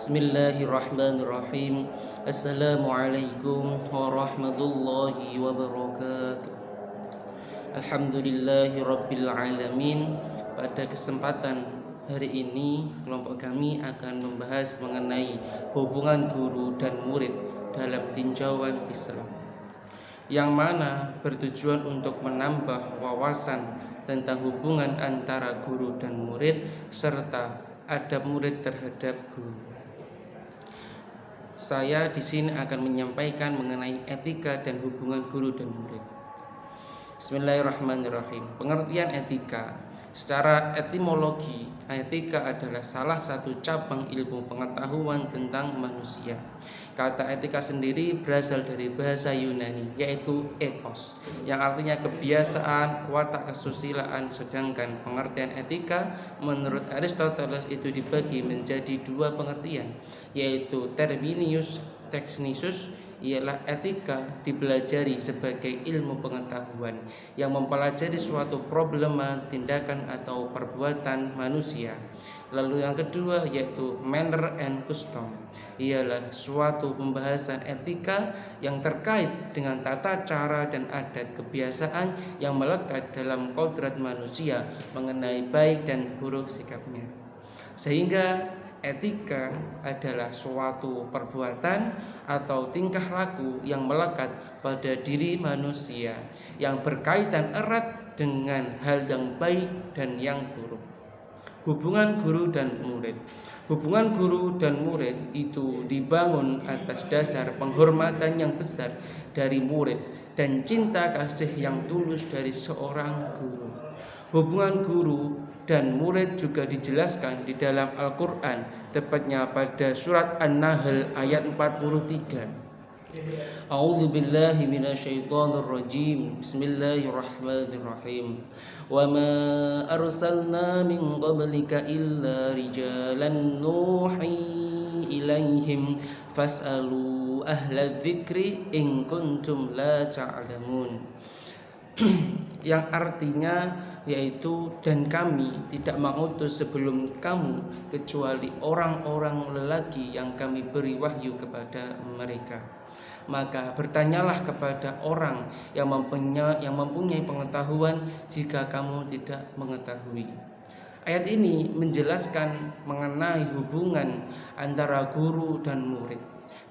Bismillahirrahmanirrahim. Assalamualaikum warahmatullahi wabarakatuh. Alhamdulillahirabbil alamin. Pada kesempatan hari ini kelompok kami akan membahas mengenai hubungan guru dan murid dalam tinjauan Islam, yang mana bertujuan untuk menambah wawasan tentang hubungan antara guru dan murid serta adab murid terhadap guru. Saya di sini akan menyampaikan mengenai etika dan hubungan guru dan murid. Bismillahirrahmanirrahim. Pengertian etika. Secara etimologi, etika adalah salah satu cabang ilmu pengetahuan tentang manusia. Kata etika sendiri berasal dari bahasa Yunani, yaitu ethos, yang artinya kebiasaan, watak kesusilaan. Sedangkan pengertian etika menurut Aristoteles itu dibagi menjadi dua pengertian, yaitu terminus technicus, ialah etika dipelajari sebagai ilmu pengetahuan yang mempelajari suatu problema, tindakan atau perbuatan manusia. Lalu yang kedua yaitu manner and custom, ialah suatu pembahasan etika yang terkait dengan tata cara dan adat kebiasaan yang melekat dalam kodrat manusia mengenai baik dan buruk sikapnya. Sehingga etika adalah suatu perbuatan atau tingkah laku yang melekat pada diri manusia yang berkaitan erat dengan hal yang baik dan yang buruk. Hubungan guru dan murid. Hubungan guru dan murid itu dibangun atas dasar penghormatan yang besar dari murid dan cinta kasih yang tulus dari seorang guru. Hubungan guru dan murid juga dijelaskan di dalam Al-Quran, tepatnya pada surat An-Nahl ayat 43. A'udzu billahi minasyaitonir rajim. Bismillahirrahmanirrahim. Wa ma arsalna min qablika illa rijalan nuhi ilaihim fas'alu ahla dzikri in kuntum la ta'lamun. Yang artinya yaitu, dan kami tidak mengutus sebelum kamu kecuali orang-orang lelaki yang kami beri wahyu kepada mereka. Maka bertanyalah kepada orang yang mempunyai pengetahuan jika kamu tidak mengetahui. Ayat ini menjelaskan mengenai hubungan antara guru dan murid,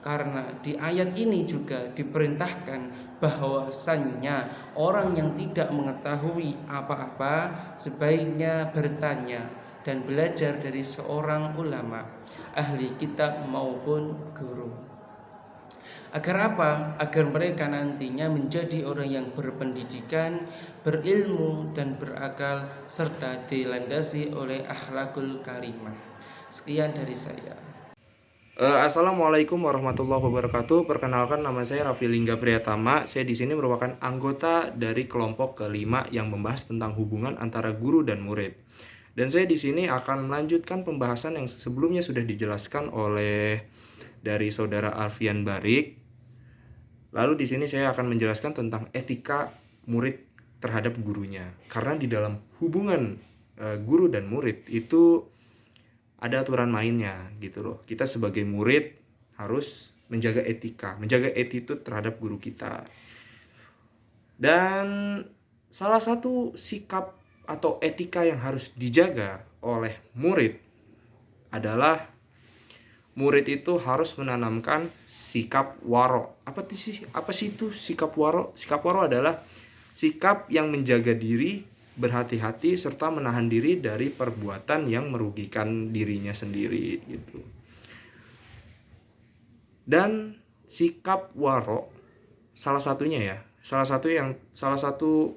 karena di ayat ini juga diperintahkan bahwasannya orang yang tidak mengetahui apa-apa sebaiknya bertanya dan belajar dari seorang ulama, ahli kitab maupun guru. Agar apa? Agar mereka nantinya menjadi orang yang berpendidikan, berilmu dan berakal serta dilandasi oleh akhlakul karimah. Sekian dari saya. Assalamualaikum warahmatullahi wabarakatuh. Perkenalkan, nama saya Raffi Lingga Priyatama. Saya di sini merupakan anggota dari kelompok kelima yang membahas tentang hubungan antara guru dan murid. Dan saya di sini akan melanjutkan pembahasan yang sebelumnya sudah dijelaskan oleh dari saudara Alfian Barik. Lalu di sini saya akan menjelaskan tentang etika murid terhadap gurunya. Karena di dalam hubungan guru dan murid itu ada aturan mainnya gitu loh. Kita sebagai murid harus menjaga etika, menjaga attitude terhadap guru kita. Dan salah satu sikap atau etika yang harus dijaga oleh murid adalah murid itu harus menanamkan sikap waro. Apa sih itu sikap waro? Sikap waro adalah sikap yang menjaga diri, berhati-hati serta menahan diri dari perbuatan yang merugikan dirinya sendiri gitu. Dan sikap waro salah satu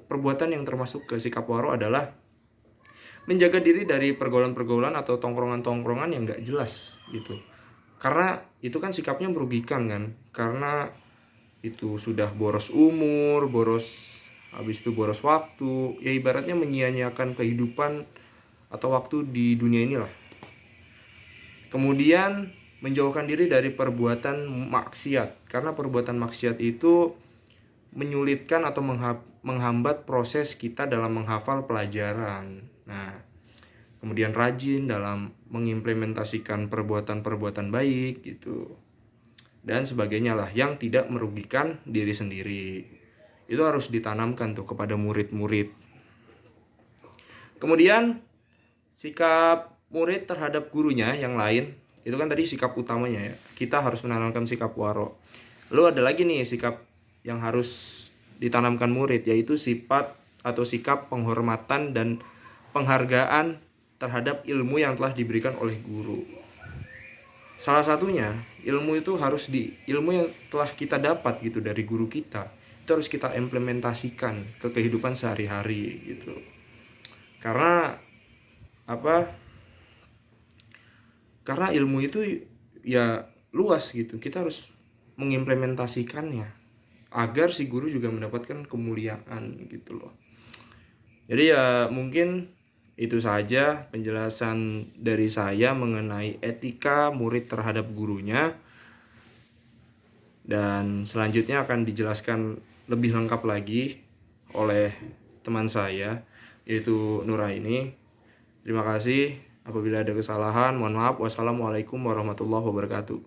perbuatan yang termasuk ke sikap waro adalah menjaga diri dari pergaulan-pergaulan atau tongkrongan-tongkrongan yang gak jelas gitu. Karena itu kan sikapnya merugikan kan, karena itu sudah boros umur, habis itu boros waktu, ya ibaratnya menyia-nyiakan kehidupan atau waktu di dunia inilah. Kemudian menjauhkan diri dari perbuatan maksiat, karena perbuatan maksiat itu menyulitkan atau menghambat proses kita dalam menghafal pelajaran. Nah, kemudian rajin dalam mengimplementasikan perbuatan-perbuatan baik gitu, dan sebagainya lah yang tidak merugikan diri sendiri. Itu harus ditanamkan tuh kepada murid-murid. Kemudian sikap murid terhadap gurunya yang lain, itu kan tadi sikap utamanya ya. Kita harus menanamkan sikap waro. Lalu ada lagi nih sikap yang harus ditanamkan murid, yaitu sifat atau sikap penghormatan dan penghargaan terhadap ilmu yang telah diberikan oleh guru. Salah satunya ilmu itu ilmu yang telah kita dapat gitu dari guru kita, itu harus kita implementasikan ke kehidupan sehari-hari gitu. Karena apa? Karena ilmu itu ya luas gitu. Kita harus mengimplementasikannya agar si guru juga mendapatkan kemuliaan gitu loh. Jadi ya mungkin itu saja penjelasan dari saya mengenai etika murid terhadap gurunya. Dan selanjutnya akan dijelaskan lebih lengkap lagi oleh teman saya, yaitu Nuraini. Terima kasih. Apabila ada kesalahan, mohon maaf. Wassalamualaikum warahmatullahi wabarakatuh.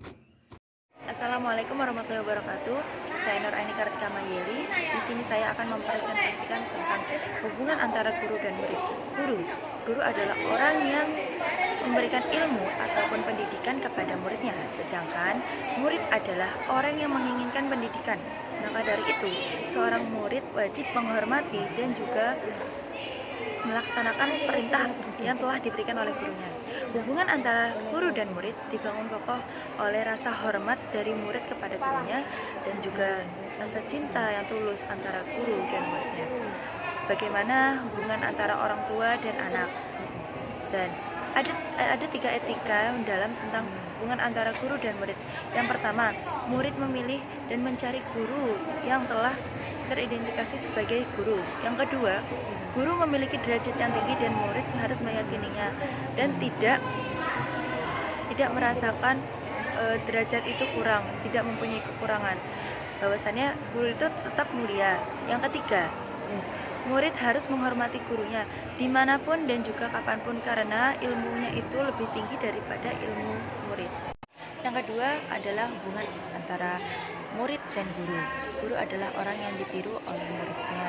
Assalamualaikum warahmatullahi wabarakatuh. Saya Nuraini Kartika Mayeli. Di sini saya akan mempresentasikan tentang hubungan antara guru dan murid. Guru adalah orang yang memberikan ilmu ataupun pendidikan kepada muridnya, sedangkan murid adalah orang yang menginginkan pendidikan. Maka dari itu, seorang murid wajib menghormati dan juga melaksanakan perintah yang telah diberikan oleh gurunya. Hubungan antara guru dan murid dibangun kokoh oleh rasa hormat dari murid kepada gurunya dan juga rasa cinta yang tulus antara guru dan muridnya. Sebagaimana hubungan antara orang tua dan anak. Dan ada 3 etika dalam tentang hubungan antara guru dan murid. Yang pertama, murid memilih dan mencari guru yang telah teridentifikasi sebagai guru. Yang kedua, guru memiliki derajat yang tinggi dan murid harus meyakininya dan tidak merasakan derajat itu kurang, tidak mempunyai kekurangan. Bahwasannya guru itu tetap mulia. Yang ketiga, murid harus menghormati gurunya dimanapun dan juga kapanpun karena ilmunya itu lebih tinggi daripada ilmu murid. Yang kedua adalah hubungan antara murid dan guru. Guru adalah orang yang ditiru oleh muridnya.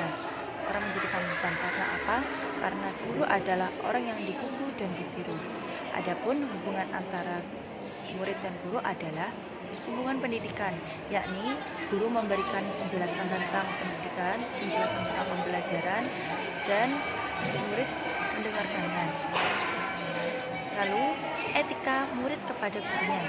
Orang menjadi panutan karena apa? Karena guru adalah orang yang digugu dan ditiru. Adapun hubungan antara murid dan guru adalah hubungan pendidikan, yakni guru memberikan penjelasan tentang pendidikan, penjelasan tentang pembelajaran, dan murid mendengarkannya. Lalu, etika murid kepada gurunya.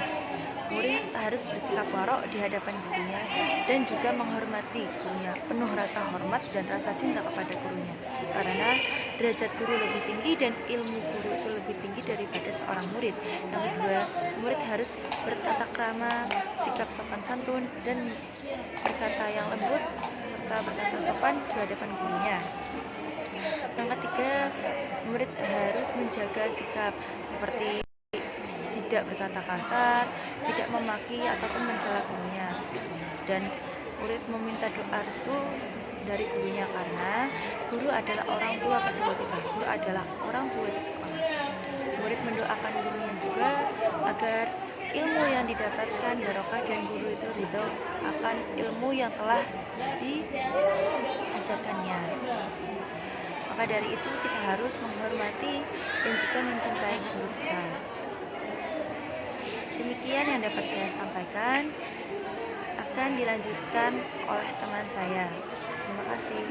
Murid harus bersikap warok di hadapan gurunya dan juga menghormati gurunya, penuh rasa hormat dan rasa cinta kepada gurunya. Karena derajat guru lebih tinggi dan ilmu guru itu lebih tinggi daripada seorang murid. Yang kedua, murid harus bertata krama, sikap sopan santun, dan berkata yang lembut serta berkata sopan di hadapan gurunya. Yang ketiga, murid harus menjaga sikap seperti tidak berkata kasar, tidak memaki ataupun mencela gurunya. Dan murid meminta doa restu dari gurunya karena guru adalah orang tua kedua kita. Guru adalah orang tua di sekolah. Murid mendoakan gurunya juga agar ilmu yang didapatkan barokah dan guru itu ridho akan ilmu yang telah diajarkannya. Maka dari itu kita harus menghormati dan juga mencintai guru kita. Demikian yang dapat saya sampaikan, akan dilanjutkan oleh teman saya. Terima kasih.